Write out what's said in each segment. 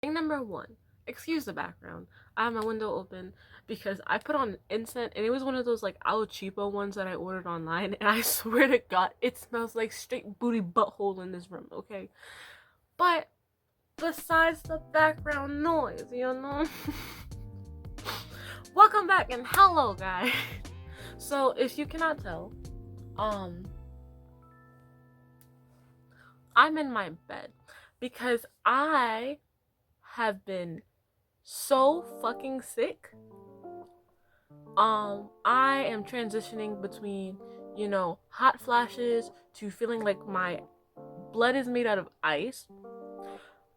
Thing number one, excuse the background. I have my window open because I put on incense and it was one of those like Al Cheapo ones that I ordered online, and I swear to God, it smells like straight booty butthole in this room, okay? But besides the background noise, welcome back and hello guys. So if you cannot tell, I'm in my bed because I have been so fucking sick. I am transitioning between, hot flashes to feeling like my blood is made out of ice.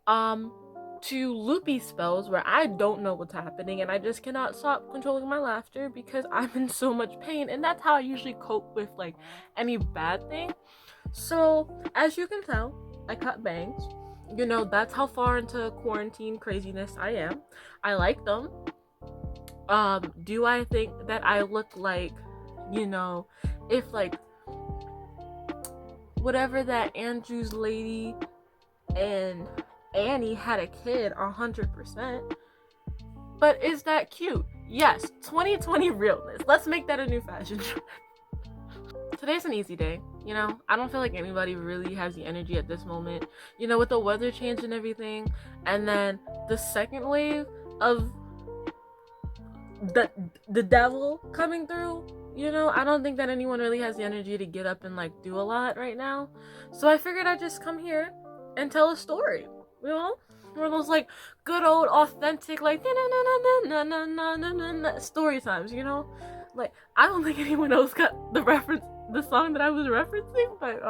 To loopy spells where I don't know what's happening and I just cannot stop controlling my laughter because I'm in so much pain, and that's how I usually cope with like any bad thing. So, as you can tell, I cut bangs. That's how far into quarantine craziness I am. I like them. Do I think that I look like, if like whatever that Andrews lady and Annie had a kid 100%? But is that cute? Yes, 2020 realness. Let's make that a new fashion trend. Today's an easy day. I don't feel like anybody really has the energy at this moment. With the weather change and everything, and then the second wave of the devil coming through. I don't think that anyone really has the energy to get up and like do a lot right now. So I figured I'd just come here and tell a story. One of those like good old authentic like story times. Like I don't think anyone else got the song that I was referencing, but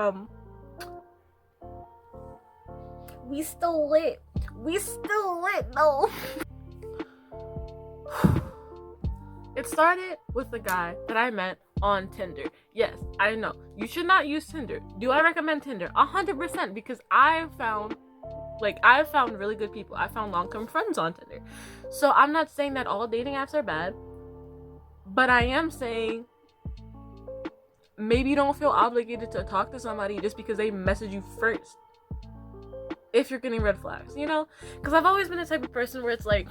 we still lit though. It started with the guy that I met on Tinder. Yes, I know. You should not use Tinder. Do I recommend Tinder? 100%, because I found really good people. I found long-term friends on Tinder. So I'm not saying that all dating apps are bad, but I am saying maybe you don't feel obligated to talk to somebody just because they message you first. If you're getting red flags, Because I've always been the type of person where it's like,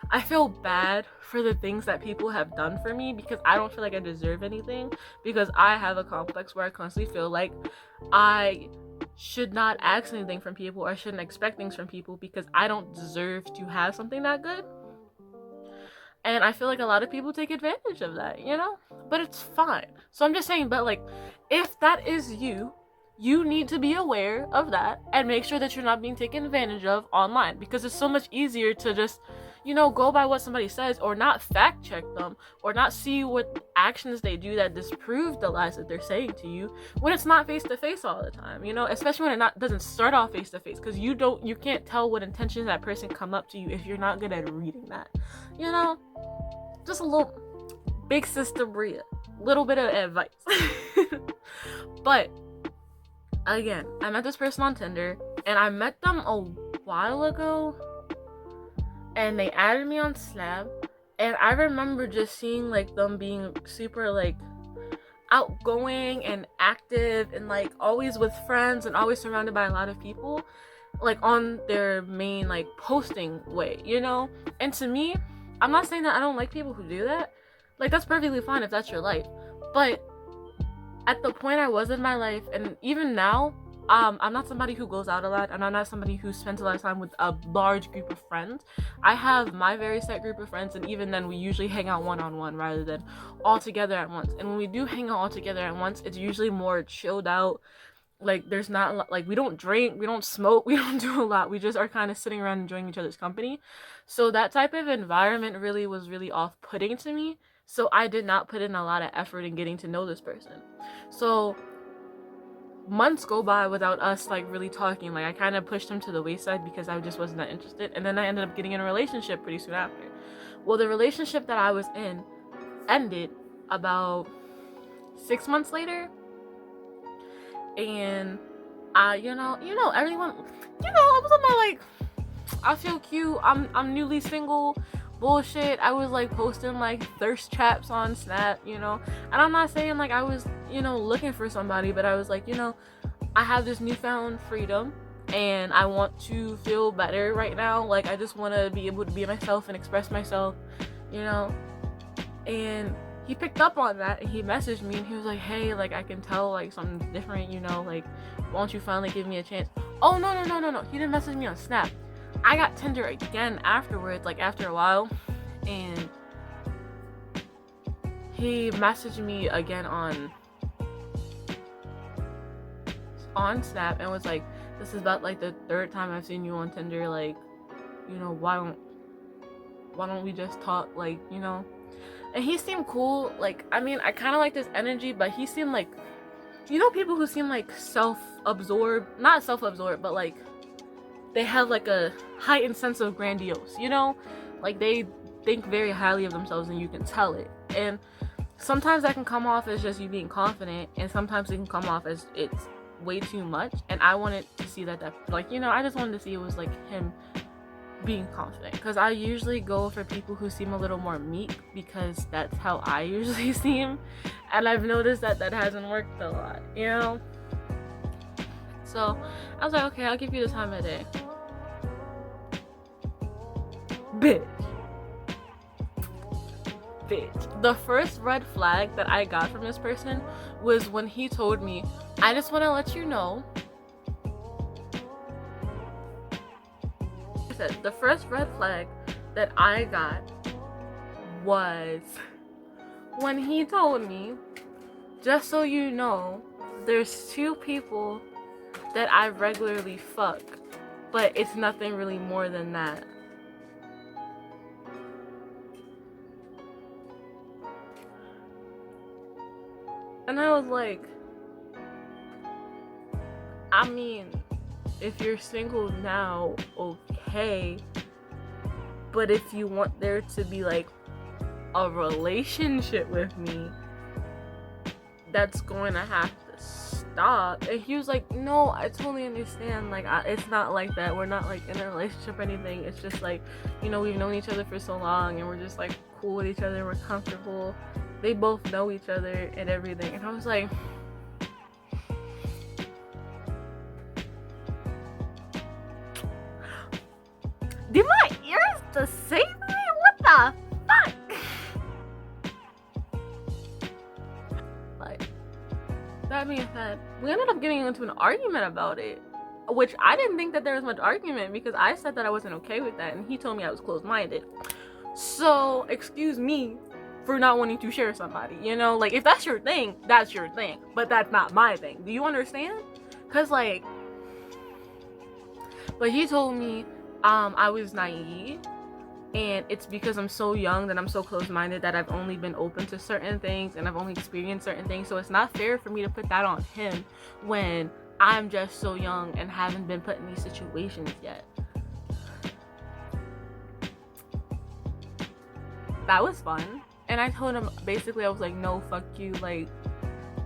I feel bad for the things that people have done for me because I don't feel like I deserve anything, because I have a complex where I constantly feel like I should not ask anything from people or shouldn't expect things from people because I don't deserve to have something that good. And I feel like a lot of people take advantage of that, But it's fine. So I'm just saying, but like, if that is you need to be aware of that and make sure that you're not being taken advantage of online, because it's so much easier to just go by what somebody says or not fact check them or not see what actions they do that disprove the lies that they're saying to you when it's not face to face all the time, especially when it doesn't start off face to face, because you can't tell what intentions that person come up to you if you're not good at reading that, just a little big sister Bria, little bit of advice. But again, I met this person on Tinder and I met them a while ago, and they added me on Snap, and I remember just seeing like them being super like outgoing and active and like always with friends and always surrounded by a lot of people, like on their main like posting way, And to me, I'm not saying that I don't like people who do that. Like, that's perfectly fine if that's your life. But at the point I was in my life, and even now, I'm not somebody who goes out a lot, and I'm not somebody who spends a lot of time with a large group of friends. I have my very set group of friends, and even then we usually hang out one-on-one rather than all together at once. And when we do hang out all together at once, it's usually more chilled out. Like, there's not, like, we don't drink, we don't smoke, we don't do a lot. We just are kind of sitting around enjoying each other's company. So that type of environment was really off-putting to me. So I did not put in a lot of effort in getting to know this person. So months go by without us like really talking. Like, I kind of pushed him to the wayside because I just wasn't that interested, and then I ended up getting in a relationship pretty soon after. Well, the relationship that I was in ended about 6 months later, and everyone, I was on my like, I feel cute, I'm newly single bullshit. I was like posting like thirst traps on Snap, and I'm not saying like I was looking for somebody, but I was like, I have this newfound freedom and I want to feel better right now. Like, I just want to be able to be myself and express myself, you know. And he picked up on that, and he messaged me, and he was like, hey, like, I can tell, like, something's different, you know, like, why don't you finally give me a chance? Oh, no, he didn't message me on Snap. I got Tinder again afterwards, like, after a while, and he messaged me again on Snap and was like, this is about, like, the third time I've seen you on Tinder, like, you know, why don't we just talk, like, you know. And he seemed cool. Like, I mean, I kind of like this energy, but he seemed like, you know, people who seem like not self-absorbed, but like they have like a heightened sense of grandiose, you know, like they think very highly of themselves, and you can tell it. And sometimes that can come off as just you being confident, and sometimes it can come off as it's way too much. And I wanted to see that like, you know, I just wanted to see it was like him being confident, because I usually go for people who seem a little more meek, because that's how I usually seem, and I've noticed that hasn't worked a lot, you know. So I was like, okay, I'll give you the time of day. Bitch. The first red flag that I got from this person was when he told me, I just want to let you know. The first red flag that I got was when he told me, just so you know, there's 2 people that I regularly fuck, but it's nothing really more than that. And I was like, I mean, if you're single now, okay, but if you want there to be like a relationship with me, that's going to have to stop. And he was like, no, I totally understand, like, it's not like that, we're not like in a relationship or anything, it's just like, you know, we've known each other for so long, and we're just like cool with each other, we're comfortable, they both know each other and everything. And I was like, did my ears deceive me? What the fuck? Like, that being said, we ended up getting into an argument about it, which I didn't think that there was much argument, because I said that I wasn't okay with that, and he told me I was closed-minded. So, excuse me for not wanting to share somebody, you know? Like, if that's your thing, that's your thing, but that's not my thing. Do you understand? Because, like, but he told me I was naive, and it's because I'm so young that I'm so close-minded that I've only been open to certain things, and I've only experienced certain things. So it's not fair for me to put that on him when I'm just so young and haven't been put in these situations yet. That was fun. And I told him, basically, I was like, no, fuck you, like,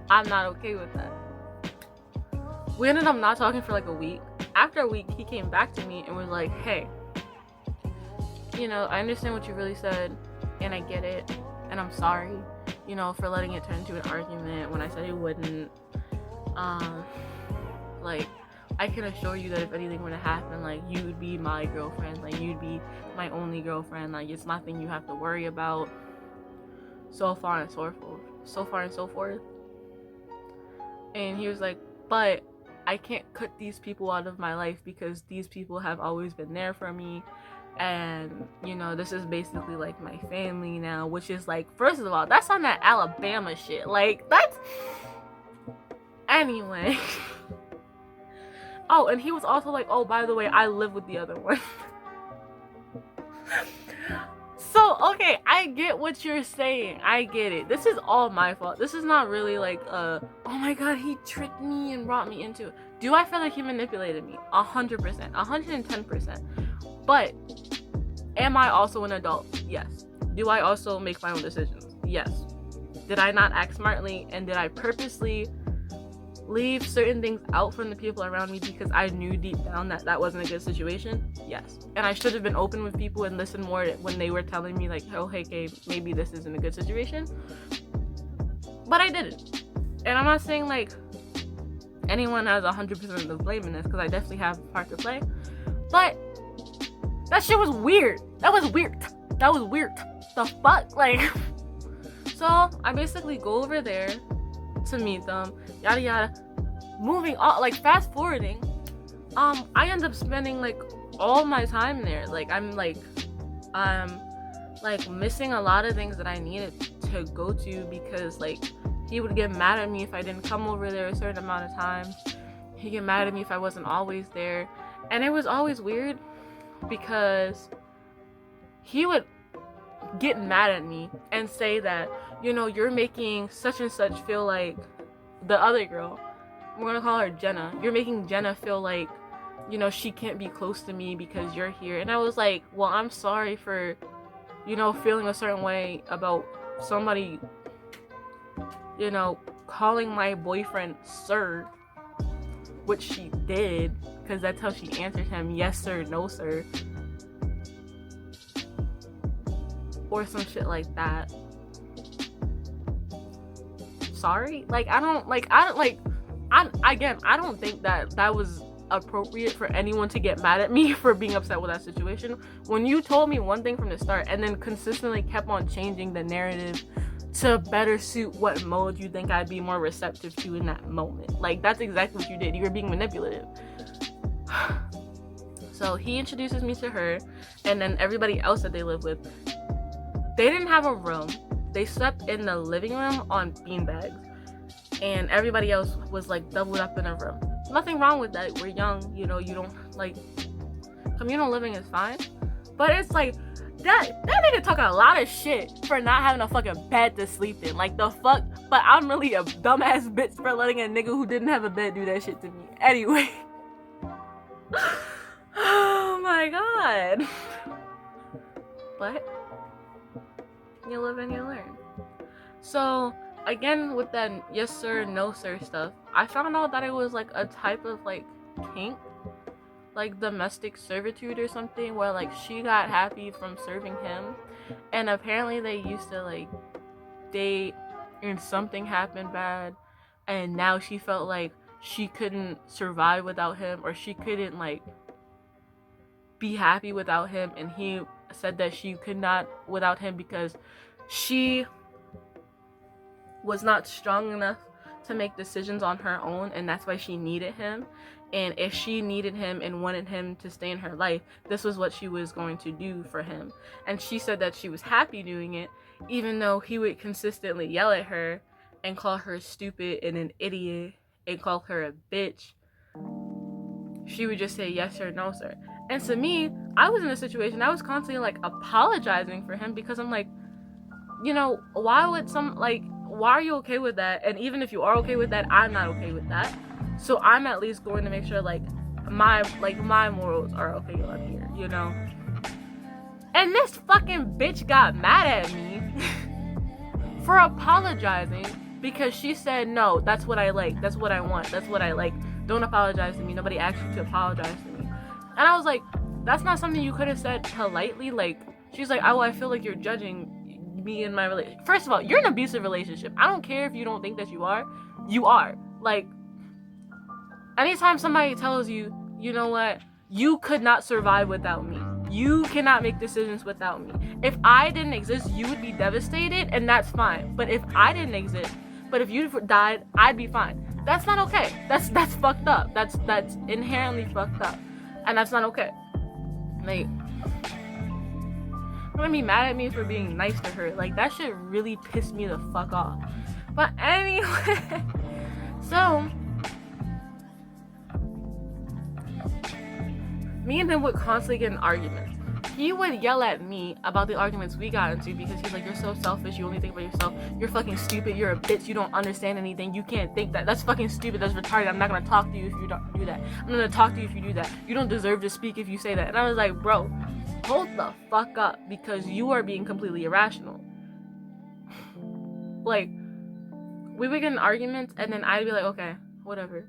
I'm not okay with that. We ended up not talking for like a week. After a week, he came back to me and was like, hey, you know, I understand what you really said, and I get it, and I'm sorry, you know, for letting it turn into an argument when I said it wouldn't. Like, I can assure you that if anything were to happen, like, you would be my girlfriend, like, you'd be my only girlfriend, like, it's nothing you have to worry about, so far and so forth. And he was like, but I can't cut these people out of my life, because these people have always been there for me, and, you know, this is basically like my family now, which is like, first of all, that's on that Alabama shit, like, that's, anyway. Oh, and he was also like, oh, by the way, I live with the other one. So, okay, I get what you're saying. I get it. This is all my fault. This is not really like, oh my god, he tricked me and brought me into it. Do I feel like he manipulated me? 100%. 110%. But, am I also an adult? Yes. Do I also make my own decisions? Yes. Did I not act smartly? And did I purposely leave certain things out from the people around me because I knew deep down that that wasn't a good situation? Yes. And I should have been open with people and listened more when they were telling me, like, oh, hey, Gabe, maybe this isn't a good situation. But I didn't. And I'm not saying, like, anyone has 100% of blame in this, because I definitely have a part to play. But that shit was weird. That was weird. The fuck? Like, so I basically go over there to meet them, yada yada. Moving on, like, fast forwarding, I end up spending like all my time there. Like, I'm like missing a lot of things that I needed to go to, because like he would get mad at me if I didn't come over there a certain amount of time. He'd get mad at me if I wasn't always there. And it was always weird because he would get mad at me and say that, you know, you're making such and such feel like, the other girl, we're gonna call her Jenna, you're making Jenna feel like, you know, she can't be close to me because you're here. And I was like, well, I'm sorry for, you know, feeling a certain way about somebody, you know, calling my boyfriend sir, which she did, because that's how she answered him, yes sir, no sir, or some shit like that. Sorry? Like, I don't think that was appropriate for anyone to get mad at me for being upset with that situation. When you told me one thing from the start and then consistently kept on changing the narrative to better suit what mode you think I'd be more receptive to in that moment. Like, that's exactly what you did. You were being manipulative. So he introduces me to her, and then everybody else that they live with. They didn't have a room. They slept in the living room on beanbags, and everybody else was like doubled up in a room. Nothing wrong with that. We're young, you know, you don't, like, communal living is fine. But it's like, that nigga talk a lot of shit for not having a fucking bed to sleep in. Like, the fuck? But I'm really a dumbass bitch for letting a nigga who didn't have a bed do that shit to me. Anyway. Oh my god. But you live and you learn. So, again, with that yes sir, no sir stuff, I found out that it was like a type of like kink, like domestic servitude or something, where like she got happy from serving him, and apparently they used to like date, and something happened bad, and now she felt like she couldn't survive without him, or she couldn't like be happy without him, and he said that she could not without him because she was not strong enough to make decisions on her own, and that's why she needed him. And if she needed him and wanted him to stay in her life, this was what she was going to do for him. And she said that she was happy doing it, even though he would consistently yell at her and call her stupid and an idiot and call her a bitch. She would just say yes sir, no sir. And to me, I was in a situation, I was constantly like apologizing for him, because I'm like, you know, why are you okay with that? And even if you are okay with that, I'm not okay with that. So I'm at least going to make sure like my morals are okay up here, you know? And this fucking bitch got mad at me for apologizing, because she said, no, that's what I like, that's what I want, that's what I like. Don't apologize to me. Nobody asked you to apologize to me. And I was like, that's not something you could have said politely. Like, she's like, oh, I feel like you're judging me in my relationship. First of all, you're in an abusive relationship. I don't care if you don't think that you are. You are. Like, anytime somebody tells you, you know what, you could not survive without me, you cannot make decisions without me. If I didn't exist, you would be devastated, and that's fine. But if I didn't exist, but if you died, I'd be fine. That's not okay. That's fucked up. That's inherently fucked up, and that's not okay. Like, gonna be mad at me for being nice to her. Like, that shit really pissed me the fuck off. But anyway, so me and him would constantly get in arguments. He would yell at me about the arguments we got into, because he's like, you're so selfish, you only think about yourself, you're fucking stupid, you're a bitch, you don't understand anything, you can't think that, that's fucking stupid, that's retarded, I'm not gonna talk to you if you don't do that, I'm gonna talk to you if you do that, you don't deserve to speak if you say that. And I was like, bro, hold the fuck up, because you are being completely irrational. Like, we would get in arguments, and then I'd be like, okay, whatever.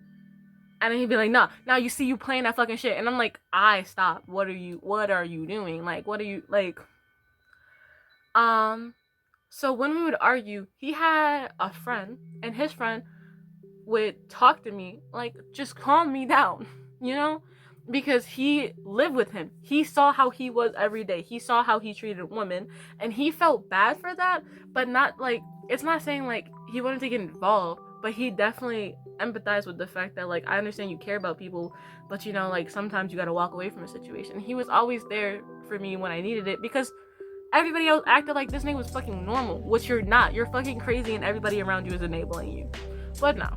And then he'd be like, nah, now you see you playing that fucking shit. And I'm like, stop. What are you doing? Like, what are you, like, so when we would argue, he had a friend, and his friend would talk to me, like, just calm me down, you know? Because he lived with him. He saw how he was every day. He saw how he treated women, and he felt bad for that, but not like, it's not saying like he wanted to get involved, but he definitely empathized with the fact that, like, I understand you care about people, but, you know, like, sometimes you gotta walk away from a situation. He was always there for me when I needed it, because everybody else acted like this nigga was fucking normal, which you're not. You're fucking crazy, and everybody around you is enabling you. But no.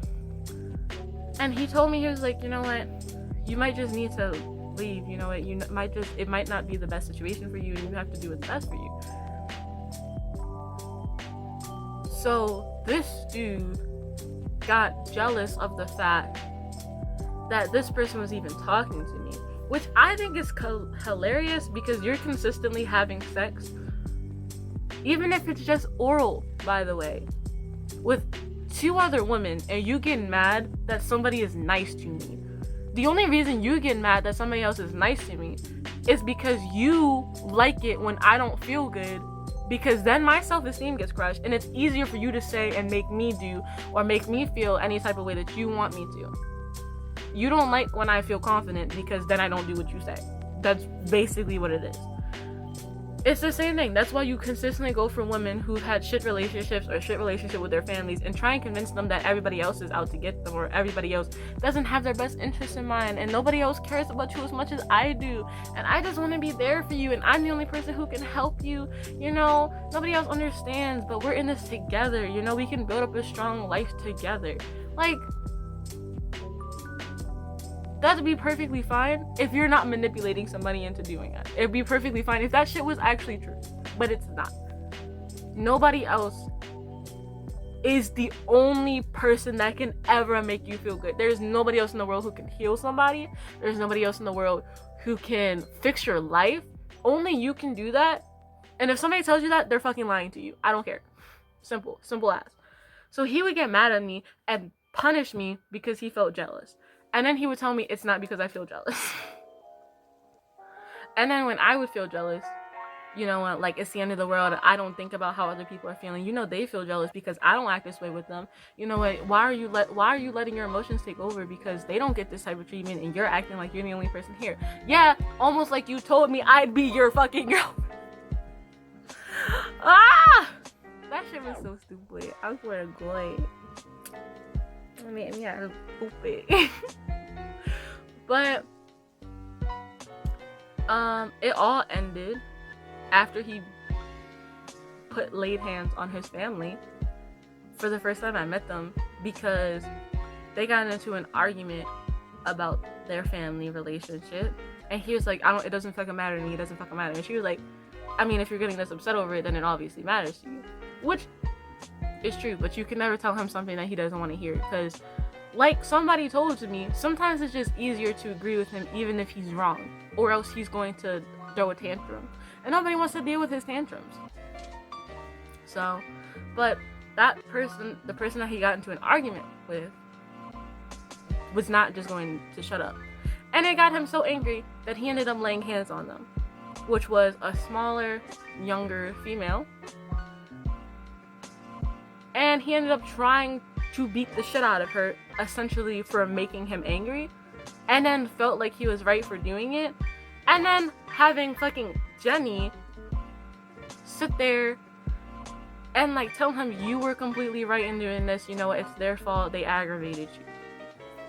And he told me, he was like, you know what, you might just need to leave, you know what, it might not be the best situation for you, and you have to do what's best for you. So this dude got jealous of the fact that this person was even talking to me, which I think is hilarious, because you're consistently having sex, even if it's just oral, by the way, with 2 other women, and you get mad that somebody is nice to me. The only reason you get mad that somebody else is nice to me is because you like it when I don't feel good, because then my self-esteem gets crushed, and it's easier for you to say and make me do or make me feel any type of way that you want me to. You don't like when I feel confident, because then I don't do what you say. That's basically what it is. It's the same thing. That's why you consistently go for women who've had shit relationships or shit relationship with their families, and try and convince them that everybody else is out to get them, or everybody else doesn't have their best interests in mind, and nobody else cares about you as much as I do, and I just want to be there for you, and I'm the only person who can help you, you know, nobody else understands, but we're in this together, you know, we can build up a strong life together. Like, that'd be perfectly fine if you're not manipulating somebody into doing it. It'd be perfectly fine if that shit was actually true, but it's not. Nobody else is the only person that can ever make you feel good. There's nobody else in the world who can heal somebody. There's nobody else in the world who can fix your life. Only you can do that. And if somebody tells you that, they're fucking lying to you. I don't care. Simple as. So he would get mad at me and punish me because he felt jealous. And then he would tell me it's not because I feel jealous. And then when I would feel jealous, you know, like, it's the end of the world, I don't think about how other people are feeling. You know, they feel jealous because I don't act this way with them. You know what? Why are you letting your emotions take over because they don't get this type of treatment, and you're acting like you're the only person here? Yeah, almost like you told me I'd be your fucking girlfriend. That shit was so stupid. I swear to God. It made me out of stupid. But it all ended after he laid hands on his family for the first time I met them, because they got into an argument about their family relationship, and he was like, it doesn't fucking matter to me, it doesn't fucking matter. And she was like, I mean, if you're getting this upset over it, then it obviously matters to you, which is true, but you can never tell him something that he doesn't want to hear, because, like somebody told to me, sometimes it's just easier to agree with him even if he's wrong, or else he's going to throw a tantrum, and nobody wants to deal with his tantrums. So, but that person, the person that he got into an argument with, was not just going to shut up, and it got him so angry that he ended up laying hands on them, which was a smaller, younger female. And he ended up trying to beat the shit out of her, essentially for making him angry, and then felt like he was right for doing it, and then having fucking Jenny sit there and, like, tell him, you were completely right in doing this, you know, it's their fault, they aggravated you.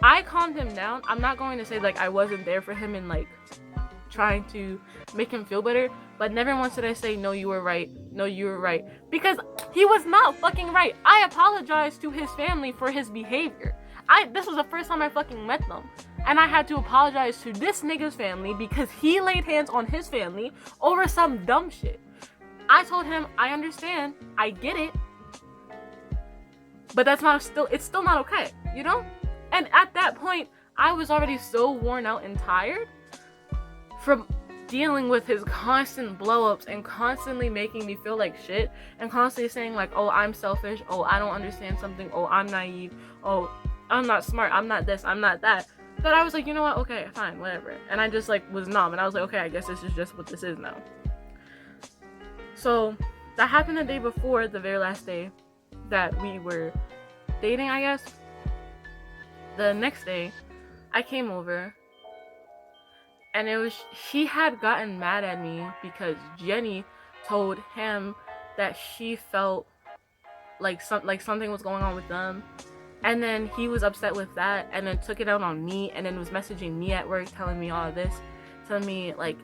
I calmed him down. I'm not going to say, like, I wasn't there for him and, like, trying to make him feel better, but never once did I say, no, you were right, because he was not fucking right. I apologized to his family for his behavior. This was the first time I fucking met them, and I had to apologize to this nigga's family because he laid hands on his family over some dumb shit. I told him, I understand, I get it, but it's still not okay, you know? And at that point, I was already so worn out and tired from dealing with his constant blow-ups and constantly making me feel like shit, and constantly saying, like, oh, I'm selfish, oh, I don't understand something, oh, I'm naive, oh, I'm not smart, I'm not this, I'm not that, that I was like, you know what, okay, fine, whatever. And I just, like, was numb, and I was like, okay, I guess this is just what this is now. So that happened the day before, the very last day that we were dating, I guess. the next day, I came over, and he had gotten mad at me because Jenny told him that she felt like something was going on with them, and then he was upset with that, and then took it out on me, and then was messaging me at work, telling me all this, telling me, like,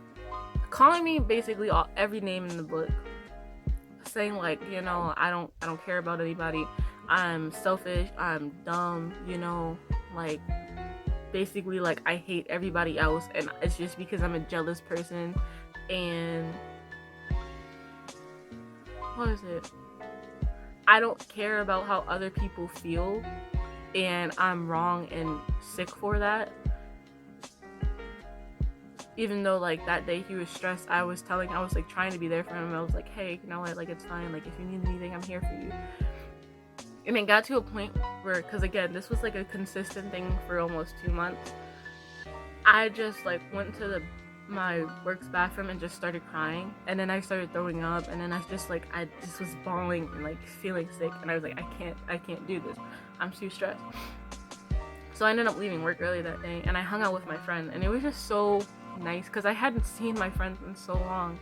calling me basically every name in the book, saying, like, you know, I don't care about anybody, I'm selfish, I'm dumb, you know, like, basically, like, I hate everybody else, and it's just because I'm a jealous person, and what is it? I don't care about how other people feel, and I'm wrong and sick for that. Even though, like, that day he was stressed, I was like trying to be there for him. I was like, hey, you know what, like, it's fine, like, if you need anything, I'm here for you. And it got to a point where, because again, this was like a consistent thing for almost 2 months, I just like went to my work's bathroom and just started crying, and then I started throwing up, and then I just was bawling and like feeling sick, and I was like, I can't do this, I'm too stressed. So I ended up leaving work early that day, and I hung out with my friend, and it was just so nice because I hadn't seen my friends in so long,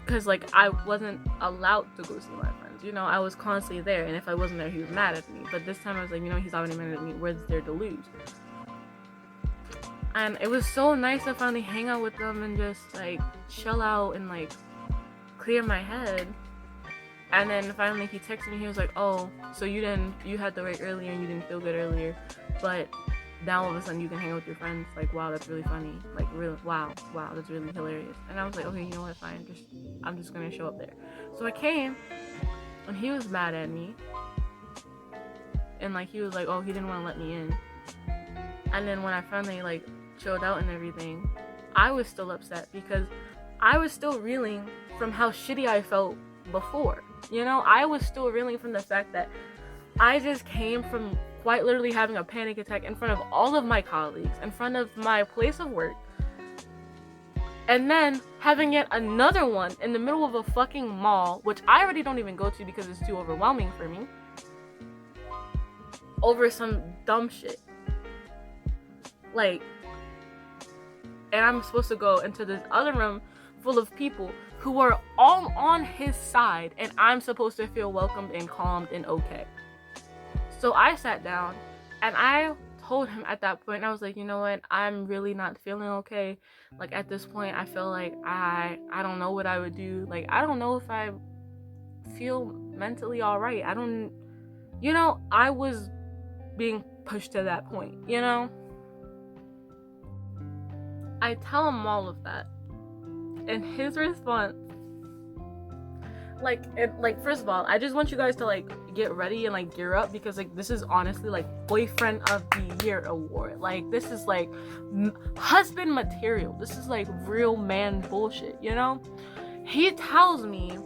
because like I wasn't allowed to go see my friends, you know, I was constantly there, and if I wasn't there, he was mad at me. But this time I was like, you know, he's already mad at me, what's there to lose? And it was so nice to finally hang out with them and just like chill out and like clear my head. And then finally he texted me, he was like, oh, so you had to wait earlier and you didn't feel good earlier, but now all of a sudden you can hang out with your friends. Like, wow, that's really funny. Like, really, wow, that's really hilarious. And I was like, okay, you know what, fine, I'm just gonna show up there. So I came, and he was mad at me, and like he was like, oh, he didn't want to let me in. And then when I finally like chilled out and everything, I was still upset because I was still reeling from how shitty I felt before. You know, I was still reeling from the fact that I just came from quite literally having a panic attack in front of all of my colleagues, in front of my place of work, and then having yet another one in the middle of a fucking mall, which I already don't even go to because it's too overwhelming for me, over some dumb shit. Like, and I'm supposed to go into this other room full of people who are all on his side, and I'm supposed to feel welcomed and calmed and okay. So I sat down, and I told him at that point, I was like, you know what, I'm really not feeling okay. Like, at this point, I feel like I don't know what I would do. Like, I don't know if I feel mentally alright. You know, I was being pushed to that point, you know? I tell him all of that, and his response, like first of all, I just want you guys to like get ready and like gear up, because like this is honestly like boyfriend of the year award. Like, this is like husband material. This is like real man bullshit, you know? He tells me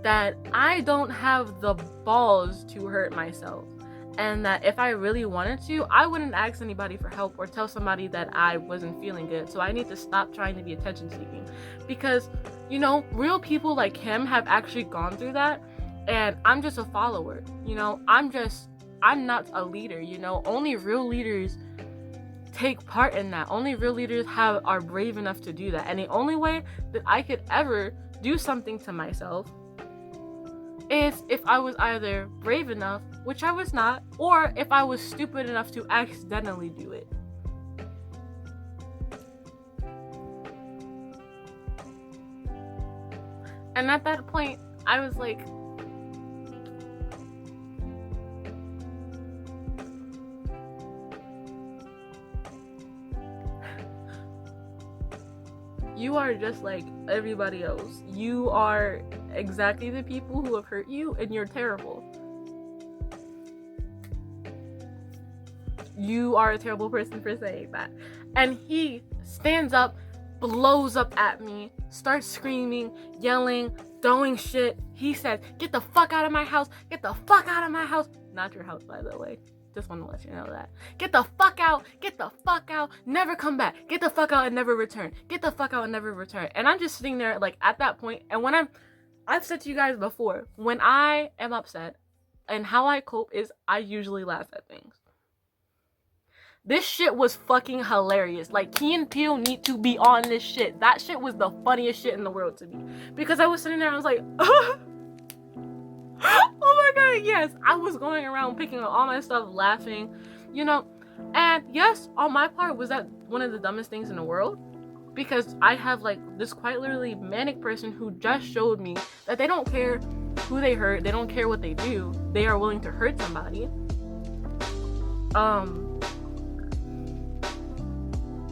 that I don't have the balls to hurt myself, and that if I really wanted to, I wouldn't ask anybody for help or tell somebody that I wasn't feeling good. So I need to stop trying to be attention seeking, because, you know, real people like him have actually gone through that, and I'm just a follower, you know? I'm not a leader, you know? Only real leaders take part in that. Only real leaders are brave enough to do that. And the only way that I could ever do something to myself is if I was either brave enough, which I was not, or if I was stupid enough to accidentally do it. And at that point, I was like, you are just like everybody else. You are exactly the people who have hurt you, and you're terrible. You are a terrible person for saying that. And he stands up, blows up at me, starts screaming, yelling, throwing shit. He says, get the fuck out of my house, get the fuck out of my house. Not your house, by the way. Just want to let you know that. Get the fuck out, never come back. Get the fuck out and never return. Get the fuck out and never return. And I'm just sitting there like at that point, and when I've said to you guys before, when I am upset, and how I cope is I usually laugh at things. This shit was fucking hilarious. Like, Key and Peele need to be on this shit. That shit was the funniest shit in the world to me. Because I was sitting there and I was like, oh my god, yes. I was going around picking up all my stuff, laughing, you know. And yes, on my part, was that one of the dumbest things in the world? Because I have like this quite literally manic person who just showed me that they don't care who they hurt, they don't care what they do, they are willing to hurt somebody.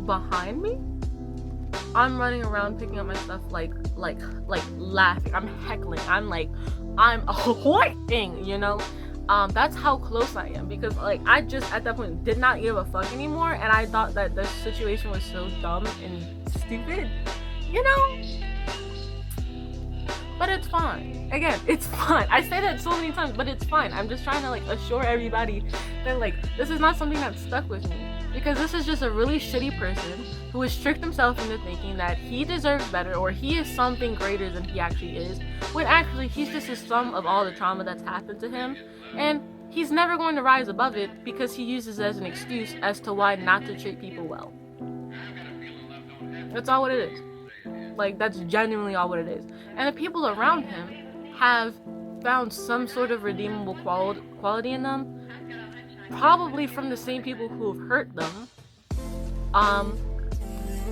Behind me, I'm running around picking up my stuff like laughing, I'm heckling, I'm hoiting, you know. That's how close I am, because like I just at that point did not give a fuck anymore, and I thought that the situation was so dumb and stupid, you know. But it's fine. Again, it's fine. I say that so many times, but it's fine. I'm just trying to like assure everybody that like this is not something that stuck with me, because this is just a really shitty person who has tricked himself into thinking that he deserves better, or he is something greater than he actually is, when actually he's just a sum of all the trauma that's happened to him, and he's never going to rise above it because he uses it as an excuse as to why not to treat people well. That's all what it is. Like, that's genuinely all what it is. And the people around him have found some sort of redeemable quality in them, probably from the same people who have hurt them.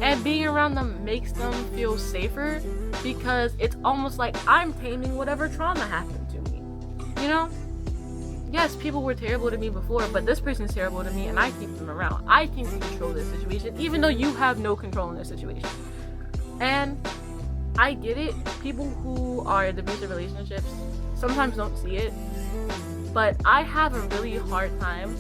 And being around them makes them feel safer, because it's almost like I'm taming whatever trauma happened to me, you know? Yes, people were terrible to me before, but this person's terrible to me, and I keep them around. I can control this situation, even though you have no control in this situation. And I get it. People who are in abusive relationships sometimes don't see it, but I have a really hard time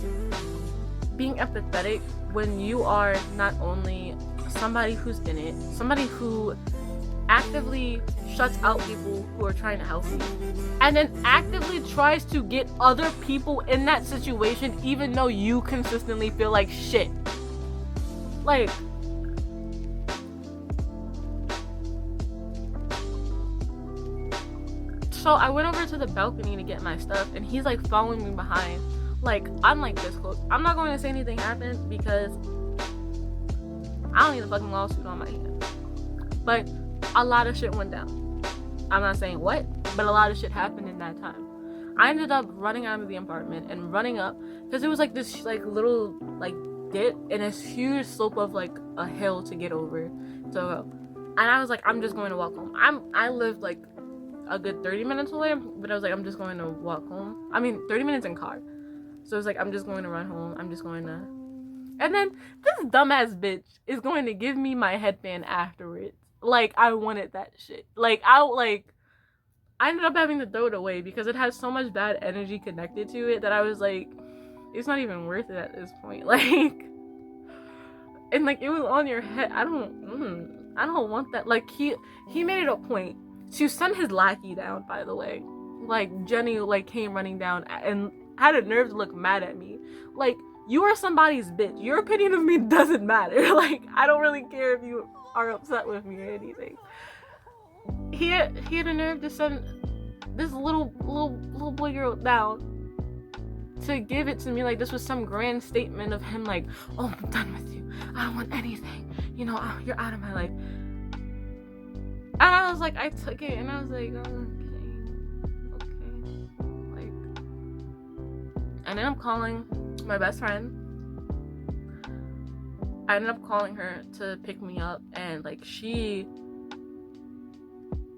being empathetic when you are not only somebody who's in it, somebody who actively shuts out people who are trying to help you, and then actively tries to get other people in that situation even though you consistently feel like shit. Like, so I went over to the balcony to get my stuff, and he's like following me behind. Like, I'm like this close. I'm not going to say anything happened because I don't need a fucking lawsuit on my hands. But a lot of shit went down. I'm not saying what, but a lot of shit happened in that time. I ended up running out of the apartment and running up, because it was like this like little like dip and this huge slope of like a hill to get over. So, and I was like, I'm just going to walk home. I lived like a good 30 minutes away, but I was like, I'm just going to walk home. I mean, 30 minutes in car. So it's like, I'm just going to run home. I'm just going to... And then this dumbass bitch is going to give me my headband afterwards. Like, I wanted that shit. Like, I ended up having to throw it away because it has so much bad energy connected to it that I was like, it's not even worth it at this point. Like, and like, it was on your head. I don't want that. Like, he made it a point to send his lackey down, by the way. Like, Jenny, like, came running down and had a nerve to look mad at me. Like, you are somebody's bitch. Your opinion of me doesn't matter. Like, I don't really care if you are upset with me or anything. He had a nerve to send this little boy girl down to give it to me like this was some grand statement of him, like, oh, I'm done with you. I don't want anything. You know, you're out of my life. And I was like, I took it, and I was like, okay. Like, and then I'm calling my best friend. I ended up calling her to pick me up, and like she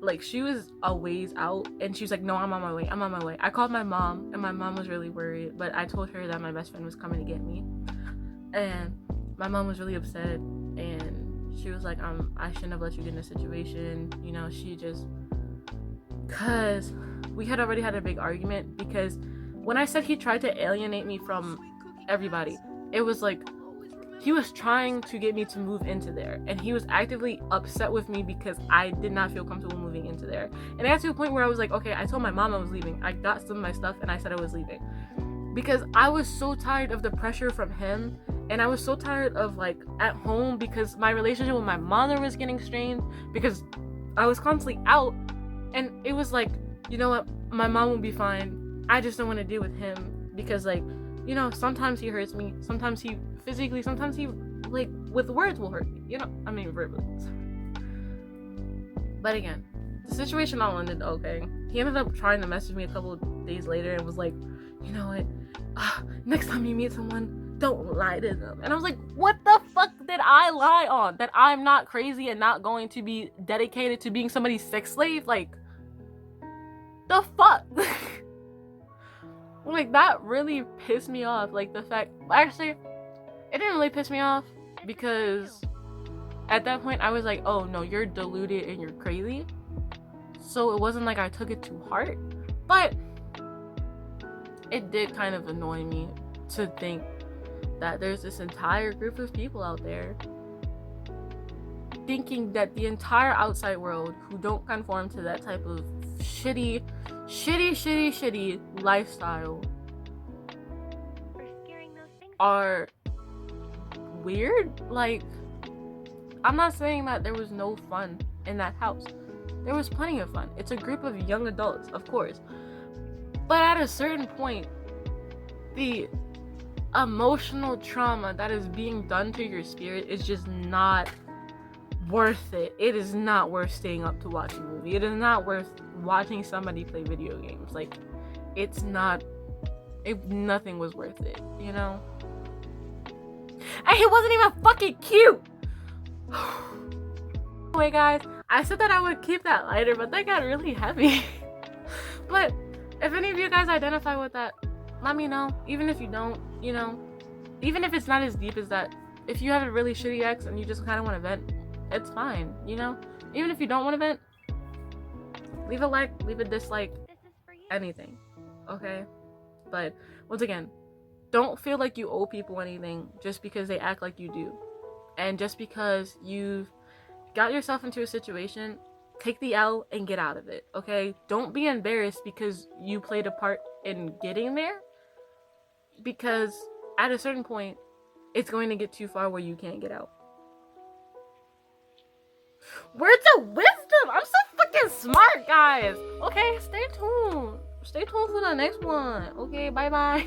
was a ways out, and she was like, no, I'm on my way. I called my mom, and my mom was really worried, but I told her that my best friend was coming to get me, and my mom was really upset, and she was like, I shouldn't have let you get in this situation, you know. She just, cause we had already had a big argument, because when I said he tried to alienate me from everybody, it was like he was trying to get me to move into there, and he was actively upset with me because I did not feel comfortable moving into there. And it got to a point where I was like, okay, I told my mom I was leaving. I got some of my stuff and I said I was leaving, because I was so tired of the pressure from him, and I was so tired of like at home, because my relationship with my mother was getting strained because I was constantly out, and it was like, you know what, my mom will be fine, I just don't want to deal with him, because like you know, sometimes he hurts me, sometimes he physically, sometimes he, like, with words will hurt me, you know, I mean, verbally. But again, the situation all ended okay. He ended up trying to message me a couple of days later and was like, you know what, next time you meet someone, don't lie to them. And I was like, what the fuck did I lie on? That I'm not crazy and not going to be dedicated to being somebody's sex slave? Like, the fuck? Like, that really pissed me off. Like, the fact, actually, it didn't really piss me off, because at that point I was like, oh no, you're deluded and you're crazy. So it wasn't like I took it to heart, but it did kind of annoy me to think that there's this entire group of people out there thinking that the entire outside world who don't conform to that type of shitty lifestyle are weird. Like, I'm not saying that there was no fun in that house. There was plenty of fun. It's a group of young adults, of course. But at a certain point, the emotional trauma that is being done to your spirit is just not worth it. It is not worth staying up to watch a movie. It is not worth watching somebody play video games. Like, it's not, nothing was worth it, you know? And he wasn't even fucking cute! Anyway, guys, I said that I would keep that lighter, but that got really heavy. But if any of you guys identify with that, let me know. Even if you don't, you know, even if it's not as deep as that, if you have a really shitty ex and you just kind of want to vent, it's fine, you know? Even if you don't want to vent, leave a like, leave a dislike, anything, okay? But once again, don't feel like you owe people anything just because they act like you do. And just because you've got yourself into a situation, take the L and get out of it, okay? Don't be embarrassed because you played a part in getting there, because at a certain point, it's going to get too far where you can't get out. Words of wisdom! I'm so fucking smart, guys! Okay, stay tuned. Stay tuned for the next one. Okay, bye-bye.